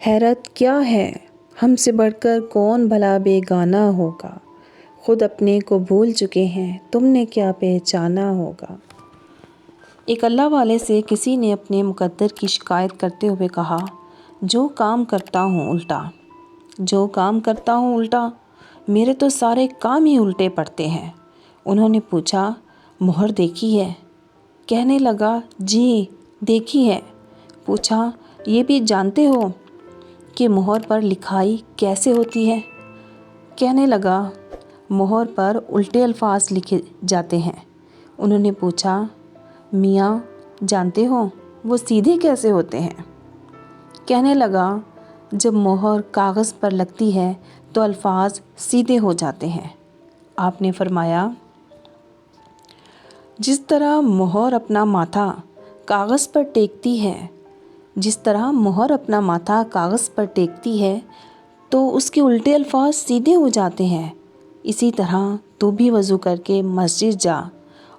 حیرت کیا ہے، ہم سے بڑھ کر کون بھلا بیگانہ ہوگا، خود اپنے کو بھول چکے ہیں، تم نے کیا پہچانا ہوگا۔ ایک اللہ والے سے کسی نے اپنے مقدر کی شکایت کرتے ہوئے کہا، جو کام کرتا ہوں الٹا، میرے تو سارے کام ہی الٹے پڑتے ہیں۔ انہوں نے پوچھا، مہر دیکھی ہے؟ کہنے لگا، جی دیکھی ہے۔ پوچھا، یہ بھی جانتے ہو کہ مہر پر لکھائی کیسے ہوتی ہے؟ کہنے لگا، مہر پر الٹے الفاظ لکھے جاتے ہیں۔ انہوں نے پوچھا، میاں جانتے ہو وہ سیدھے کیسے ہوتے ہیں؟ کہنے لگا، جب مہر کاغذ پر لگتی ہے تو الفاظ سیدھے ہو جاتے ہیں۔ آپ نے فرمایا، جس طرح مہر اپنا ماتھا کاغذ پر ٹیکتی ہے تو اس کے الٹے الفاظ سیدھے ہو جاتے ہیں، اسی طرح تو بھی وضو کر کے مسجد جا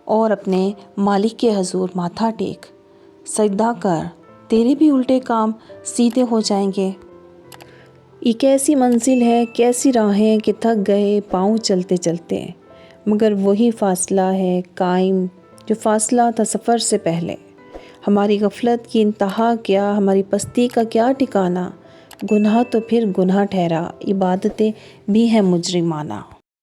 اور اپنے مالک کے حضور ماتھا ٹیک، سجدہ کر، تیرے بھی الٹے کام سیدھے ہو جائیں گے۔ یہ کیسی منزل ہے، کیسی راہیں کہ تھک گئے پاؤں چلتے چلتے، مگر وہی فاصلہ ہے قائم جو فاصلہ تھا سفر سے پہلے۔ ہماری غفلت کی انتہا کیا، ہماری پستی کا کیا ٹھکانہ، گناہ تو پھر گناہ ٹھہرا، عبادتیں بھی ہیں مجرمانہ۔